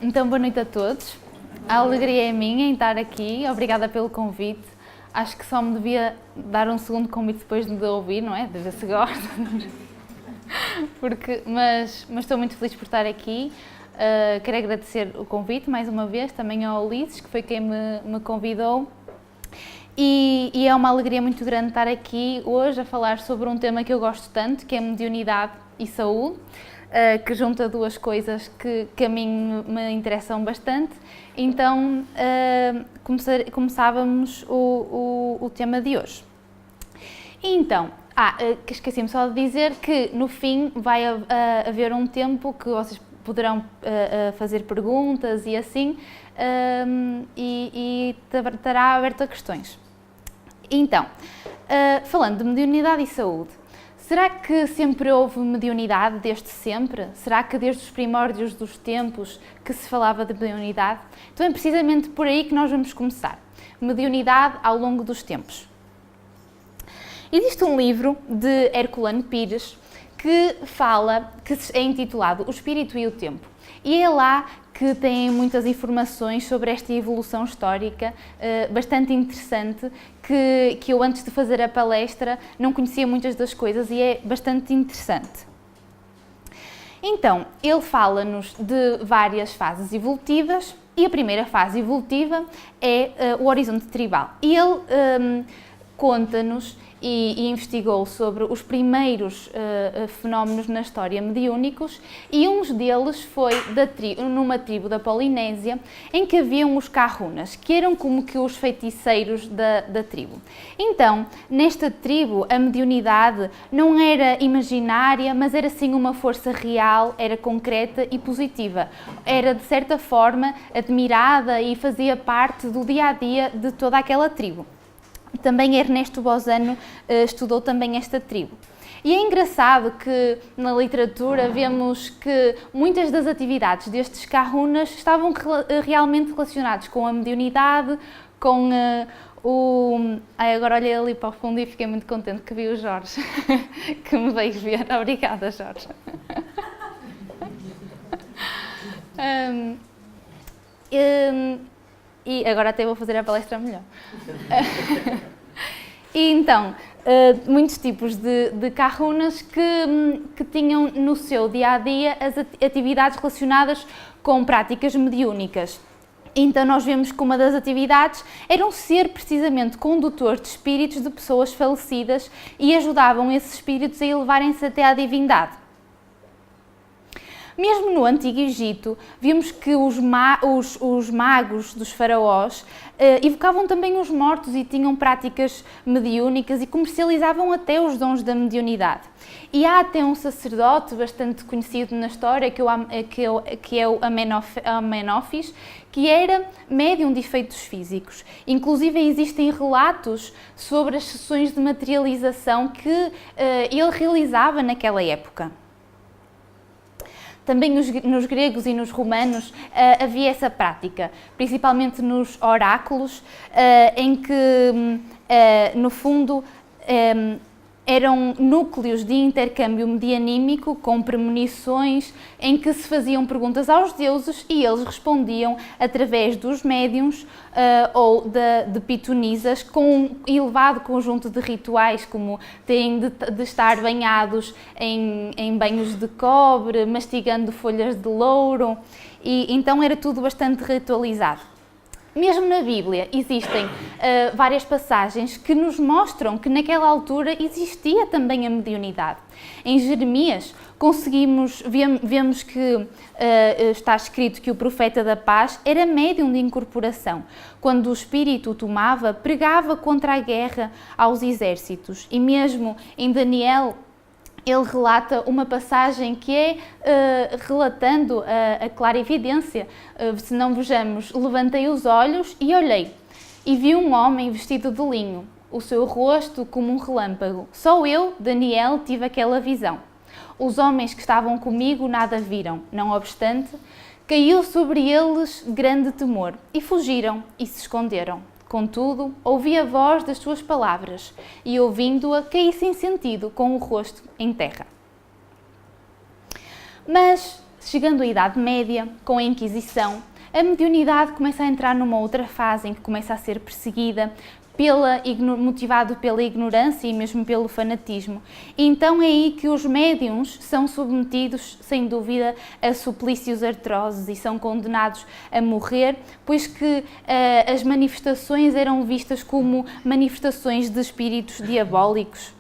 Então, boa noite a todos. A alegria é minha em estar aqui. Obrigada pelo convite. Acho que só me devia dar um segundo convite depois de ouvir, não é? De ver se gosta. Mas estou muito feliz por estar aqui. Quero agradecer o convite mais uma vez, também ao Ulisses, que foi quem me convidou. E é uma alegria muito grande estar aqui hoje a falar sobre um tema que eu gosto tanto, que é mediunidade e saúde, que junta duas coisas que a mim me interessam bastante. Então, começávamos o tema de hoje. Então, que esqueci-me só de dizer que no fim vai haver um tempo que vocês poderão fazer perguntas e assim, e estará aberto a questões. Então, falando de mediunidade e saúde, será que sempre houve mediunidade desde sempre? Será que desde os primórdios dos tempos que se falava de mediunidade? Então é precisamente por aí que nós vamos começar. Mediunidade ao longo dos tempos. Existe um livro de Herculano Pires que é intitulado O Espírito e o Tempo. E é lá que tem muitas informações sobre esta evolução histórica bastante interessante, que eu antes de fazer a palestra não conhecia muitas das coisas e é bastante interessante. Então, ele fala-nos de várias fases evolutivas e a primeira fase evolutiva é o horizonte tribal. E ele conta-nos e investigou sobre os primeiros fenómenos na história mediúnicos, e um deles foi numa tribo da Polinésia, em que haviam os Kahunas, que eram como que os feiticeiros da tribo. Então, nesta tribo, a mediunidade não era imaginária, mas era sim uma força real, era concreta e positiva. Era, de certa forma, admirada e fazia parte do dia-a-dia de toda aquela tribo. Também Ernesto Bozano estudou também esta tribo. E é engraçado que na literatura vemos que muitas das atividades destes Kahunas estavam realmente relacionadas com a mediunidade, com agora olhei ali para o fundo e fiquei muito contente que vi o Jorge, que me veio ver. Obrigada, Jorge. E agora até vou fazer a palestra melhor. E então, muitos tipos de Kahunas que tinham no seu dia-a-dia as atividades relacionadas com práticas mediúnicas. Então nós vemos que uma das atividades era ser precisamente condutor de espíritos de pessoas falecidas e ajudavam esses espíritos a elevarem-se até à divindade. Mesmo no Antigo Egito, vimos que os magos dos faraós evocavam também os mortos e tinham práticas mediúnicas e comercializavam até os dons da mediunidade. E há até um sacerdote bastante conhecido na história, que é o Amenófis, que era médium de efeitos físicos. Inclusive existem relatos sobre as sessões de materialização que ele realizava naquela época. Também nos gregos e nos romanos havia essa prática, principalmente nos oráculos, em que, no fundo, eram núcleos de intercâmbio medianímico com premonições em que se faziam perguntas aos deuses e eles respondiam através dos médiuns ou de pitonisas com um elevado conjunto de rituais, como têm de estar banhados em banhos de cobre, mastigando folhas de louro, e então era tudo bastante ritualizado. Mesmo na Bíblia existem várias passagens que nos mostram que naquela altura existia também a mediunidade. Em Jeremias vemos que está escrito que o profeta da paz era médium de incorporação. Quando o espírito o tomava, pregava contra a guerra aos exércitos. E mesmo em Daniel, ele relata uma passagem que é relatando a clara evidência. Se não vejamos, levantei os olhos e olhei, e vi um homem vestido de linho, o seu rosto como um relâmpago. Só eu, Daniel, tive aquela visão. Os homens que estavam comigo nada viram, não obstante, caiu sobre eles grande temor, e fugiram e se esconderam. Contudo, ouvi a voz das suas palavras, e ouvindo-a, caí sem sentido, com o rosto em terra. Mas chegando à Idade Média, com a Inquisição, a mediunidade começa a entrar numa outra fase em que começa a ser perseguida, motivado pela ignorância e mesmo pelo fanatismo. E então é aí que os médiuns são submetidos, sem dúvida, a suplícios atrozes e são condenados a morrer, pois que as manifestações eram vistas como manifestações de espíritos diabólicos.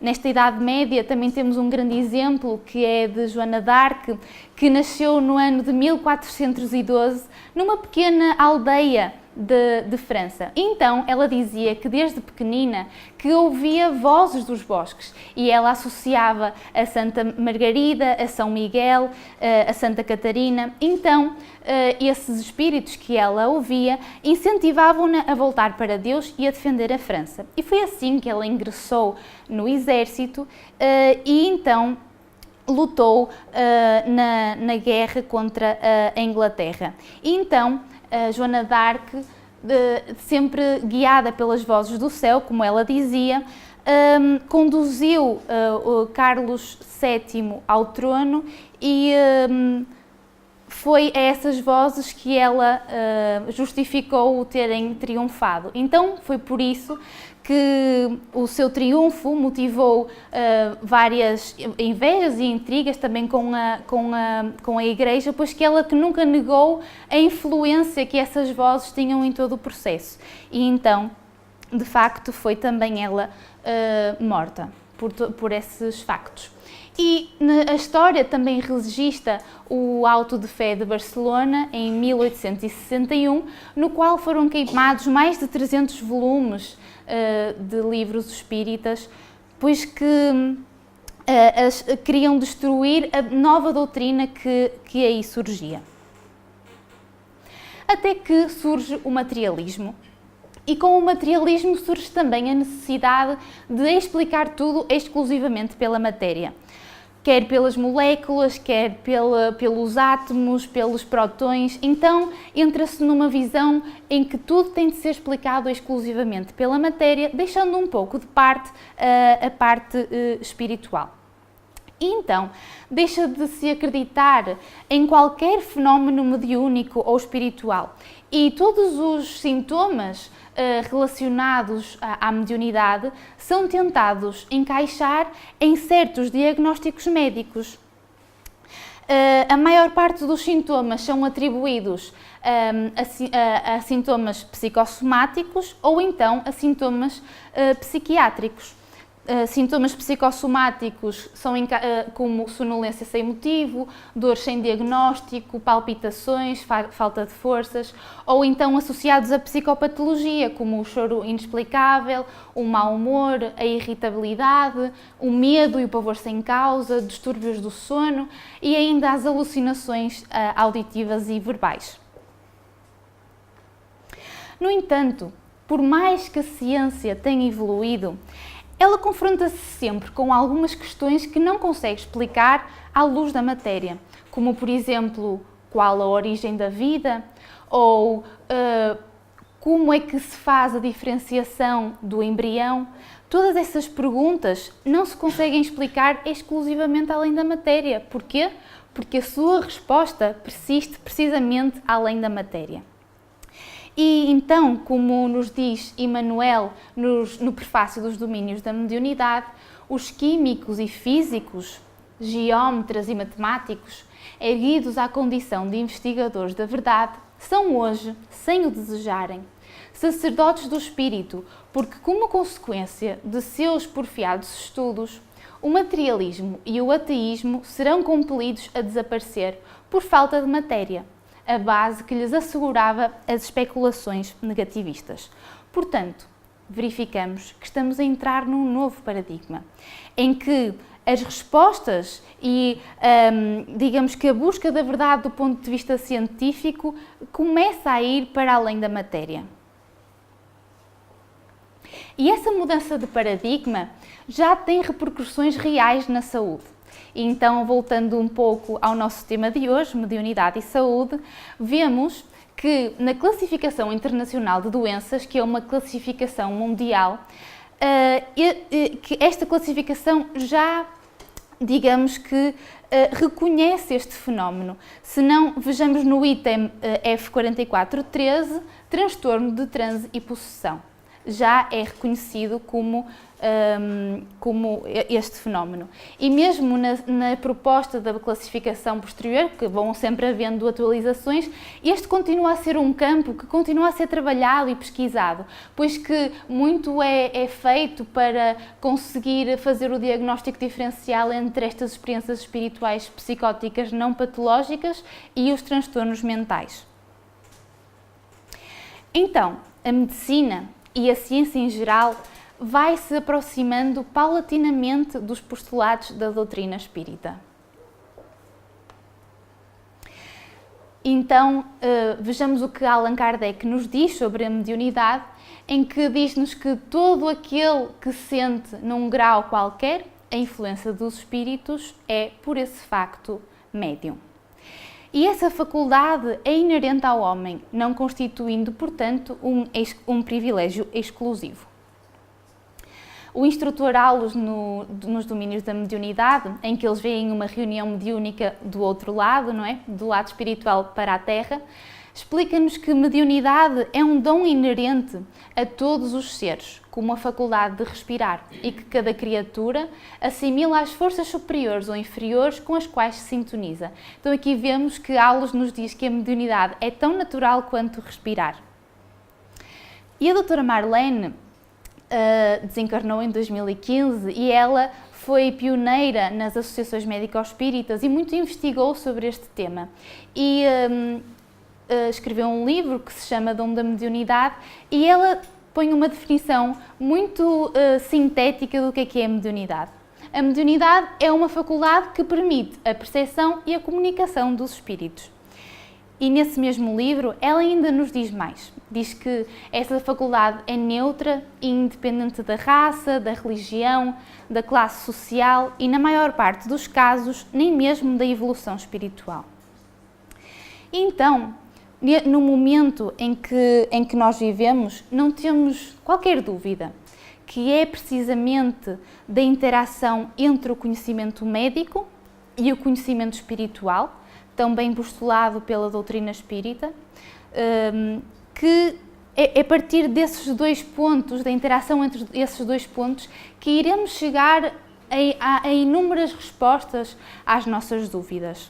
Nesta Idade Média também temos um grande exemplo que é de Joana d'Arc, que nasceu no ano de 1412 numa pequena aldeia de França. Então ela dizia que desde pequenina que ouvia vozes dos bosques e ela associava a Santa Margarida, a São Miguel, a Santa Catarina. Então esses espíritos que ela ouvia incentivavam-na a voltar para Deus e a defender a França. E foi assim que ela ingressou no exército e então lutou na guerra contra a Inglaterra. E então Joana d'Arc, sempre guiada pelas vozes do céu, como ela dizia, conduziu o Carlos VII ao trono e foi a essas vozes que ela justificou o terem triunfado. Então foi por isso que o seu triunfo motivou várias invejas e intrigas também com a Igreja, pois que ela que nunca negou a influência que essas vozes tinham em todo o processo. E então, de facto, foi também ela morta por esses factos. E a história também registra o Auto de Fé de Barcelona, em 1861, no qual foram queimados mais de 300 volumes de livros espíritas, pois que queriam destruir a nova doutrina que aí surgia. Até que surge o materialismo. E com o materialismo surge também a necessidade de explicar tudo exclusivamente pela matéria. Quer pelas moléculas, quer pelos átomos, pelos prótons. Então, entra-se numa visão em que tudo tem de ser explicado exclusivamente pela matéria, deixando um pouco de parte a parte espiritual. E então, deixa de se acreditar em qualquer fenómeno mediúnico ou espiritual. E todos os sintomas relacionados à mediunidade são tentados encaixar em certos diagnósticos médicos. A maior parte dos sintomas são atribuídos a sintomas psicossomáticos ou então a sintomas psiquiátricos. Sintomas psicossomáticos são como sonolência sem motivo, dor sem diagnóstico, palpitações, falta de forças, ou então associados à psicopatologia, como o choro inexplicável, o mau humor, a irritabilidade, o medo e o pavor sem causa, distúrbios do sono e ainda as alucinações auditivas e verbais. No entanto, por mais que a ciência tenha evoluído, ela confronta-se sempre com algumas questões que não consegue explicar à luz da matéria, como, por exemplo, qual a origem da vida ou como é que se faz a diferenciação do embrião. Todas essas perguntas não se conseguem explicar exclusivamente além da matéria. Porquê? Porque a sua resposta persiste precisamente além da matéria. E então, como nos diz Emmanuel no prefácio dos Domínios da Mediunidade, os químicos e físicos, geómetras e matemáticos, erguidos à condição de investigadores da verdade, são hoje, sem o desejarem, sacerdotes do espírito, porque como consequência de seus porfiados estudos, o materialismo e o ateísmo serão compelidos a desaparecer por falta de matéria, a base que lhes assegurava as especulações negativistas. Portanto, verificamos que estamos a entrar num novo paradigma, em que as respostas e, digamos que a busca da verdade do ponto de vista científico começa a ir para além da matéria. E essa mudança de paradigma já tem repercussões reais na saúde. E então, voltando um pouco ao nosso tema de hoje, mediunidade e saúde, vemos que na Classificação Internacional de Doenças, que é uma classificação mundial, que esta classificação já, digamos que, reconhece este fenómeno. Se não, vejamos no item F4413, transtorno de transe e possessão. Já é reconhecido como este fenómeno. E mesmo na proposta da classificação posterior, que vão sempre havendo atualizações, este continua a ser um campo que continua a ser trabalhado e pesquisado, pois que muito é feito para conseguir fazer o diagnóstico diferencial entre estas experiências espirituais psicóticas não patológicas e os transtornos mentais. Então, a medicina e a ciência em geral vai se aproximando paulatinamente dos postulados da doutrina espírita. Então, vejamos o que Allan Kardec nos diz sobre a mediunidade, em que diz-nos que todo aquele que sente num grau qualquer a influência dos espíritos é, por esse facto, médium. E essa faculdade é inerente ao homem, não constituindo, portanto, um privilégio exclusivo. O instrutor aulos nos domínios da mediunidade, em que eles veem uma reunião mediúnica do outro lado, não é? Do lado espiritual para a Terra, explica-nos que mediunidade é um dom inerente a todos os seres, como a faculdade de respirar, e que cada criatura assimila as forças superiores ou inferiores com as quais se sintoniza. Então aqui vemos que Aulos nos diz que a mediunidade é tão natural quanto respirar. E a doutora Marlene desencarnou em 2015 e ela foi pioneira nas associações médico-espíritas e muito investigou sobre este tema. E escreveu um livro que se chama Dom da Mediunidade e ela põe uma definição muito sintética do que é a mediunidade. A mediunidade é uma faculdade que permite a percepção e a comunicação dos espíritos. E nesse mesmo livro, ela ainda nos diz mais. Diz que essa faculdade é neutra e independente da raça, da religião, da classe social e, na maior parte dos casos, nem mesmo da evolução espiritual. E então, no momento em que nós vivemos, não temos qualquer dúvida que é precisamente da interação entre o conhecimento médico e o conhecimento espiritual, tão bem postulado pela doutrina espírita, que é a partir desses dois pontos, da interação entre esses dois pontos, que iremos chegar a inúmeras respostas às nossas dúvidas.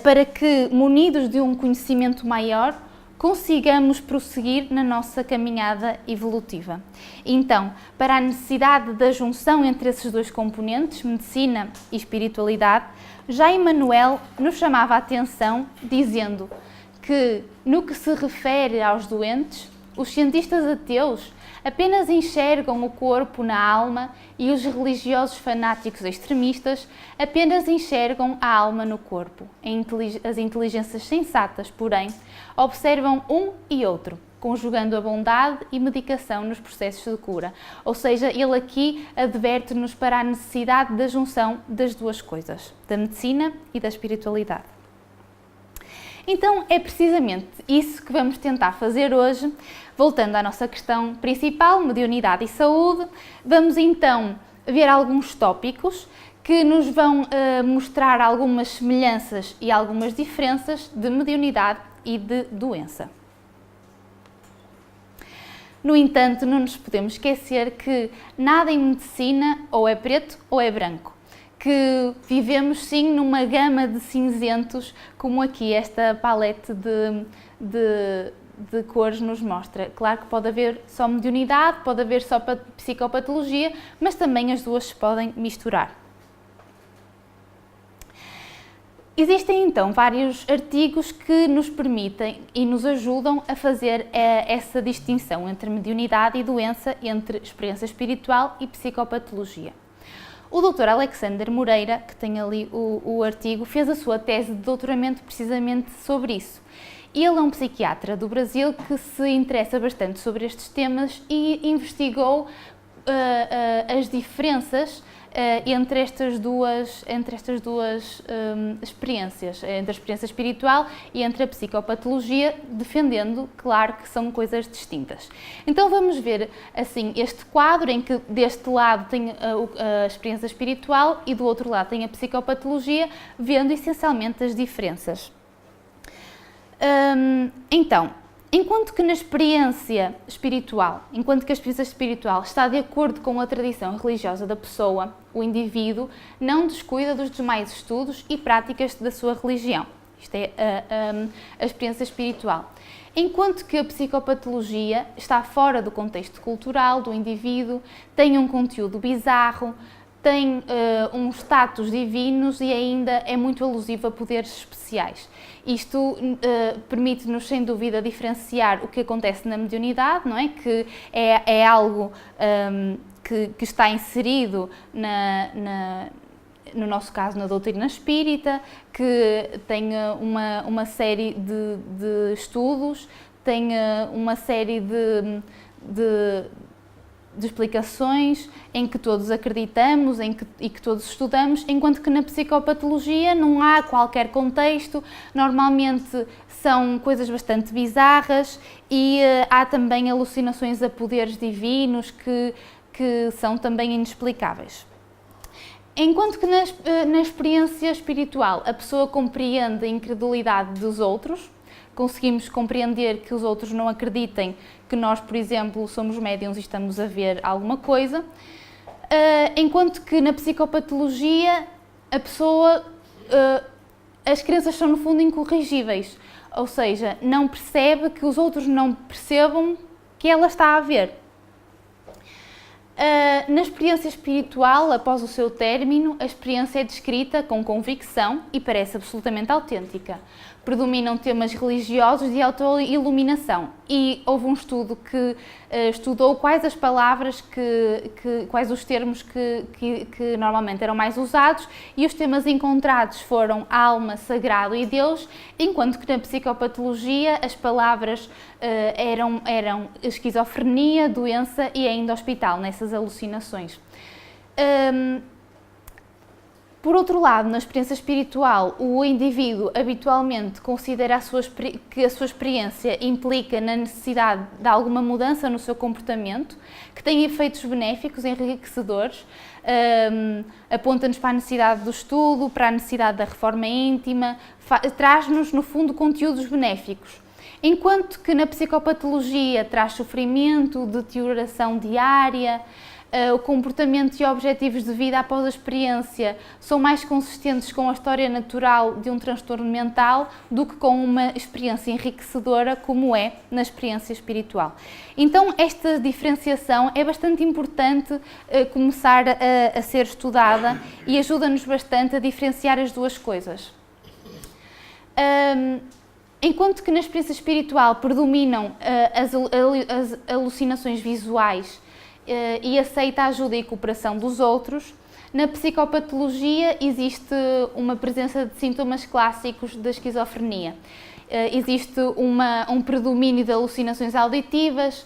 Para que, munidos de um conhecimento maior, consigamos prosseguir na nossa caminhada evolutiva. Então, para a necessidade da junção entre esses dois componentes, medicina e espiritualidade, já Emmanuel nos chamava a atenção dizendo que, no que se refere aos doentes, os cientistas ateus apenas enxergam o corpo na alma e os religiosos fanáticos extremistas apenas enxergam a alma no corpo. As inteligências sensatas, porém, observam um e outro, conjugando a bondade e medicação nos processos de cura. Ou seja, ele aqui adverte-nos para a necessidade da junção das duas coisas, da medicina e da espiritualidade. Então, é precisamente isso que vamos tentar fazer hoje. Voltando à nossa questão principal, mediunidade e saúde, vamos então ver alguns tópicos que nos vão mostrar algumas semelhanças e algumas diferenças de mediunidade e de doença. No entanto, não nos podemos esquecer que nada em medicina ou é preto ou é branco, que vivemos sim numa gama de cinzentos, como aqui esta palete de cores nos mostra. Claro que pode haver só mediunidade, pode haver só psicopatologia, mas também as duas se podem misturar. Existem então vários artigos que nos permitem e nos ajudam a fazer essa distinção entre mediunidade e doença, entre experiência espiritual e psicopatologia. O Dr. Alexander Moreira, que tem ali o artigo, fez a sua tese de doutoramento precisamente sobre isso. Ele é um psiquiatra do Brasil que se interessa bastante sobre estes temas e investigou as diferenças entre estas duas experiências, entre a experiência espiritual e entre a psicopatologia, defendendo, claro, que são coisas distintas. Então vamos ver assim este quadro em que deste lado tem a experiência espiritual e do outro lado tem a psicopatologia, vendo essencialmente as diferenças. Então, enquanto que a experiência espiritual está de acordo com a tradição religiosa da pessoa, o indivíduo não descuida dos demais estudos e práticas da sua religião. Isto é a experiência espiritual. Enquanto que a psicopatologia está fora do contexto cultural do indivíduo, tem um conteúdo bizarro, tem uns status divinos e ainda é muito alusivo a poderes especiais. Isto permite-nos, sem dúvida, diferenciar o que acontece na mediunidade, não é? Que é algo que está inserido no nosso caso, na doutrina espírita, que tem uma série de estudos, tem uma série de explicações em que todos acreditamos e que todos estudamos, enquanto que na psicopatologia não há qualquer contexto, normalmente são coisas bastante bizarras e há também alucinações a poderes divinos que são também inexplicáveis. Enquanto que na experiência espiritual a pessoa compreende a incredulidade dos outros, conseguimos compreender que os outros não acreditem que nós, por exemplo, somos médiuns e estamos a ver alguma coisa, enquanto que na psicopatologia a pessoa, as crenças são no fundo incorrigíveis, ou seja, não percebe que os outros não percebam que ela está a ver. Na experiência espiritual, após o seu término, a experiência é descrita com convicção e parece absolutamente autêntica. Predominam temas religiosos de autoiluminação e houve um estudo que estudou quais as palavras, quais os termos que normalmente eram mais usados e os temas encontrados foram alma, sagrado e Deus, enquanto que na psicopatologia as palavras eram esquizofrenia, doença e ainda hospital, nessas alucinações. Por outro lado, na experiência espiritual, o indivíduo habitualmente considera que a sua experiência implica na necessidade de alguma mudança no seu comportamento, que tem efeitos benéficos, enriquecedores, aponta-nos para a necessidade do estudo, para a necessidade da reforma íntima, traz-nos, no fundo, conteúdos benéficos. Enquanto que na psicopatologia traz sofrimento, deterioração diária, o comportamento e objetivos de vida após a experiência são mais consistentes com a história natural de um transtorno mental do que com uma experiência enriquecedora como é na experiência espiritual. Então esta diferenciação é bastante importante começar a ser estudada e ajuda-nos bastante a diferenciar as duas coisas. Enquanto que na experiência espiritual predominam as alucinações visuais e aceita a ajuda e cooperação dos outros, na psicopatologia existe uma presença de sintomas clássicos da esquizofrenia. Existe um predomínio de alucinações auditivas,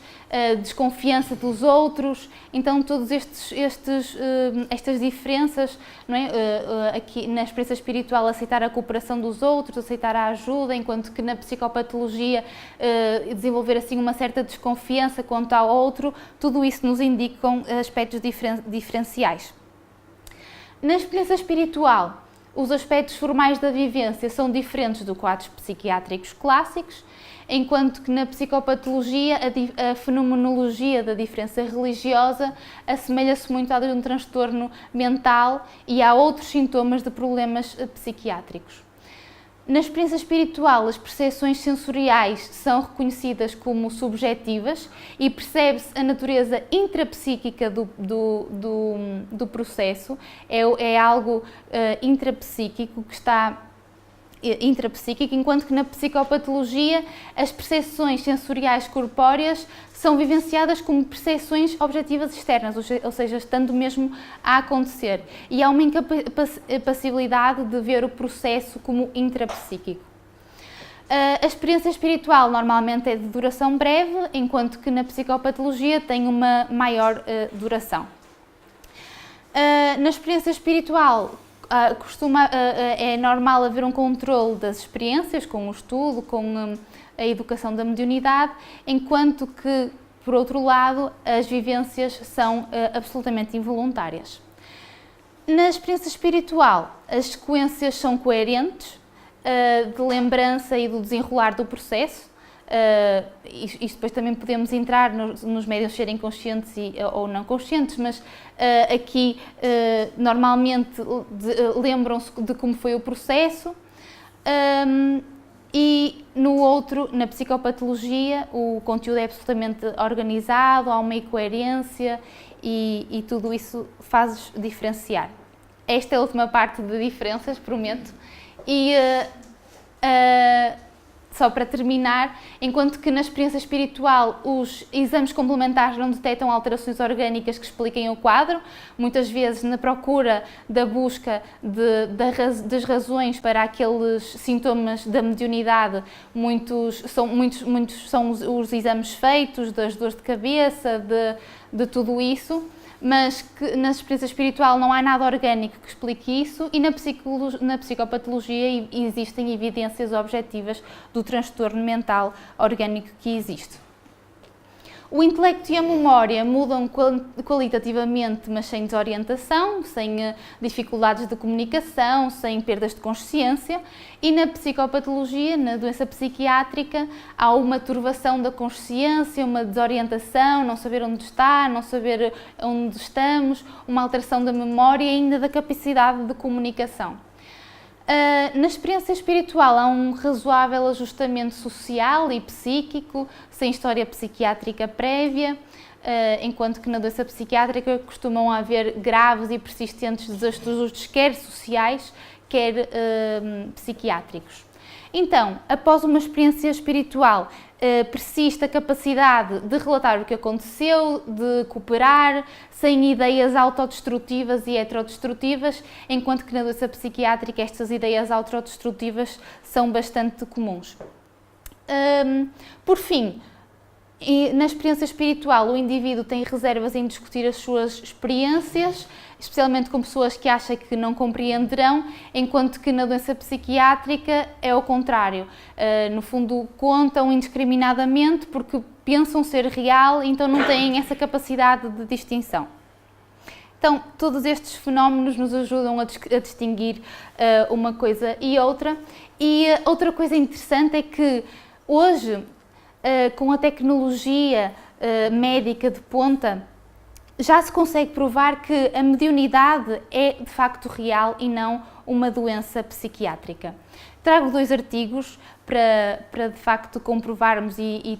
desconfiança dos outros, então todas estas diferenças, não é? Aqui na experiência espiritual aceitar a cooperação dos outros, aceitar a ajuda, enquanto que na psicopatologia desenvolver assim uma certa desconfiança quanto ao outro, tudo isso nos indicam aspectos diferenciais. Na experiência espiritual, os aspectos formais da vivência são diferentes dos quadros psiquiátricos clássicos, enquanto que na psicopatologia a fenomenologia da diferença religiosa assemelha-se muito à de um transtorno mental e há outros sintomas de problemas psiquiátricos. Na experiência espiritual, as percepções sensoriais são reconhecidas como subjetivas e percebe-se a natureza intrapsíquica do processo, é algo intrapsíquico que está intrapsíquico, enquanto que na psicopatologia as percepções sensoriais corpóreas são vivenciadas como percepções objetivas externas, ou seja, estando mesmo a acontecer. E há uma incapacidade de ver o processo como intrapsíquico. A experiência espiritual normalmente é de duração breve, enquanto que na psicopatologia tem uma maior duração. Na experiência espiritual, é normal haver um controle das experiências, com o estudo, com a educação da mediunidade, enquanto que, por outro lado, as vivências são absolutamente involuntárias. Na experiência espiritual, as sequências são coerentes, de lembrança e do desenrolar do processo. Isto depois também podemos entrar nos médiuns serem conscientes ou não conscientes, mas aqui normalmente lembram-se de como foi o processo. E na psicopatologia, o conteúdo é absolutamente organizado, há uma coerência e tudo isso faz diferenciar. Esta é a última parte de diferenças, prometo. E só para terminar, enquanto que na experiência espiritual os exames complementares não detectam alterações orgânicas que expliquem o quadro, muitas vezes na procura da busca das razões para aqueles sintomas da mediunidade, muitos são os exames feitos, das dores de cabeça, de tudo isso, mas que na experiência espiritual não há nada orgânico que explique isso e na psicopatologia existem evidências objetivas do transtorno mental orgânico que existe. O intelecto e a memória mudam qualitativamente, mas sem desorientação, sem dificuldades de comunicação, sem perdas de consciência. E na psicopatologia, na doença psiquiátrica, há uma turvação da consciência, uma desorientação, não saber onde está, não saber onde estamos, uma alteração da memória e ainda da capacidade de comunicação. Na experiência espiritual há um razoável ajustamento social e psíquico, sem história psiquiátrica prévia, enquanto que na doença psiquiátrica costumam haver graves e persistentes desajustes, quer sociais, quer psiquiátricos. Então, após uma experiência espiritual, persiste a capacidade de relatar o que aconteceu, de cooperar, sem ideias autodestrutivas e heterodestrutivas, enquanto que na doença psiquiátrica estas ideias autodestrutivas são bastante comuns. Por fim, na experiência espiritual, o indivíduo tem reservas em discutir as suas experiências, especialmente com pessoas que acham que não compreenderão, enquanto que na doença psiquiátrica é o contrário. No fundo, contam indiscriminadamente porque pensam ser real, então não têm essa capacidade de distinção. Então, todos estes fenómenos nos ajudam a distinguir uma coisa e outra. E outra coisa interessante é que hoje, com a tecnologia médica de ponta, já se consegue provar que a mediunidade é de facto real e não uma doença psiquiátrica. Trago 2 artigos para de facto comprovarmos e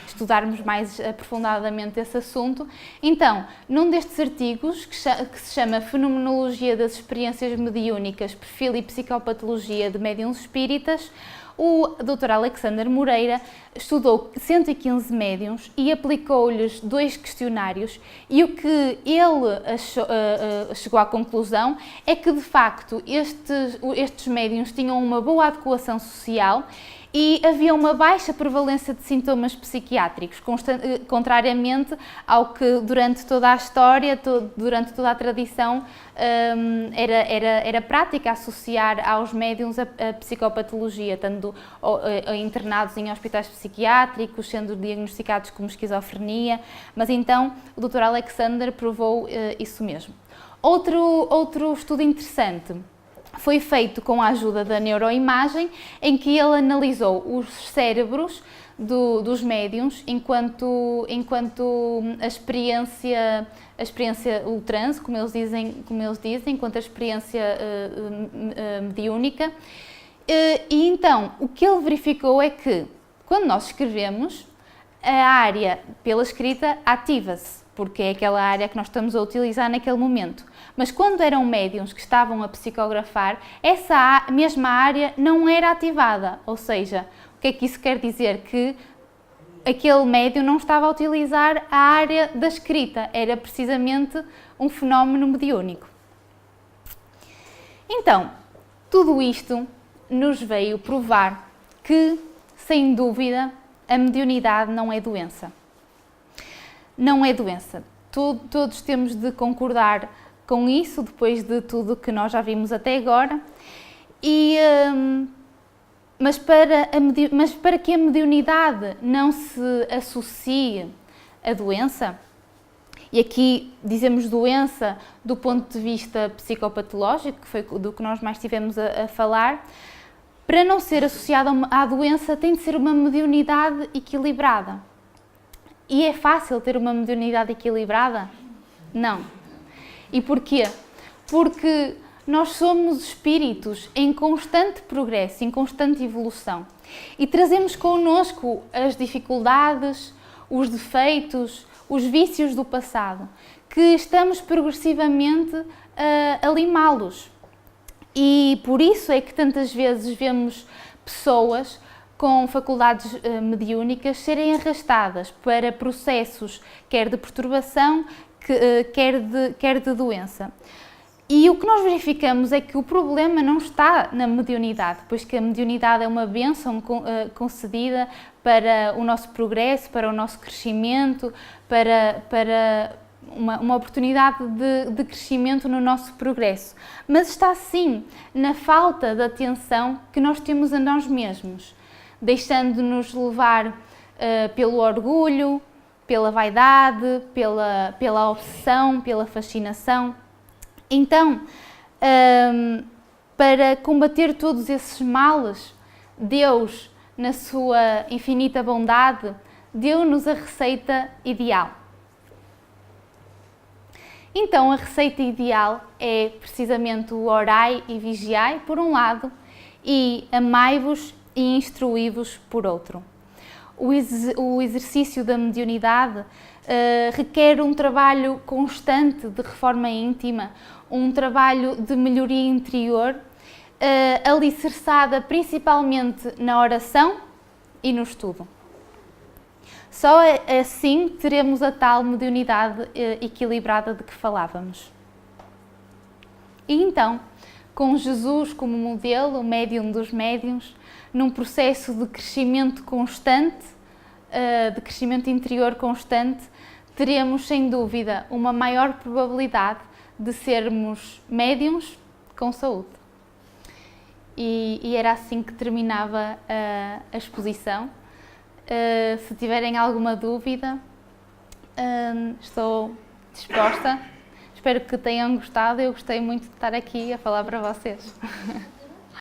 estudarmos mais aprofundadamente esse assunto. Então, num destes artigos, que se chama Fenomenologia das Experiências Mediúnicas, Perfil e Psicopatologia de Médiuns Espíritas, o Dr. Alexander Moreira estudou 115 médiuns e aplicou-lhes 2 questionários e o que ele chegou à conclusão é que, de facto, estes médiuns tinham uma boa adequação social e havia uma baixa prevalência de sintomas psiquiátricos, contrariamente ao que durante toda a história, durante toda a tradição, era prática associar aos médiuns a psicopatologia, estando internados em hospitais psiquiátricos, sendo diagnosticados como esquizofrenia, mas então o Dr. Alexander provou isso mesmo. Outro estudo interessante foi feito com a ajuda da neuroimagem, em que ele analisou os cérebros dos médiuns enquanto a experiência, o transe, como eles dizem, enquanto a experiência mediúnica. E então, o que ele verificou é que, quando nós escrevemos, a área pela escrita ativa-se, porque é aquela área que nós estamos a utilizar naquele momento. Mas quando eram médiuns que estavam a psicografar, essa mesma área não era ativada. Ou seja, o que é que isso quer dizer? Que aquele médium não estava a utilizar a área da escrita, era precisamente um fenómeno mediúnico. Então, tudo isto nos veio provar que, sem dúvida, a mediunidade não é doença. Não é doença. Todos temos de concordar com isso, depois de tudo que nós já vimos até agora. Mas para que a mediunidade não se associe à doença, e aqui dizemos doença do ponto de vista psicopatológico, que foi do que nós mais estivemos a falar, para não ser associada à doença tem de ser uma mediunidade equilibrada. E é fácil ter uma mediunidade equilibrada? Não. E porquê? Porque nós somos espíritos em constante progresso, em constante evolução. E trazemos connosco as dificuldades, os defeitos, os vícios do passado, que estamos progressivamente a limá-los. E por isso é que tantas vezes vemos pessoas com faculdades mediúnicas serem arrastadas para processos quer de perturbação, quer de doença. E o que nós verificamos é que o problema não está na mediunidade, pois que a mediunidade é uma bênção concedida para o nosso progresso, para o nosso crescimento, para uma oportunidade de crescimento no nosso progresso. Mas está sim na falta de atenção que nós temos a nós mesmos, deixando-nos levar pelo orgulho, pela vaidade, pela obsessão, pela fascinação. Então, para combater todos esses males, Deus, na sua infinita bondade, deu-nos a receita ideal. Então, a receita ideal é precisamente o orai e vigiai, por um lado, e amai-vos e instruí-vos, por outro. O exercício da mediunidade requer um trabalho constante de reforma íntima, um trabalho de melhoria interior, alicerçada principalmente na oração e no estudo. Só assim teremos a tal mediunidade equilibrada de que falávamos. E então, com Jesus como modelo, o médium dos médiuns, num processo de crescimento constante, de crescimento interior constante, teremos sem dúvida uma maior probabilidade de sermos médiuns com saúde. E era assim que terminava a exposição. Se tiverem alguma dúvida, estou disposta. Espero que tenham gostado. Eu gostei muito de estar aqui a falar para vocês.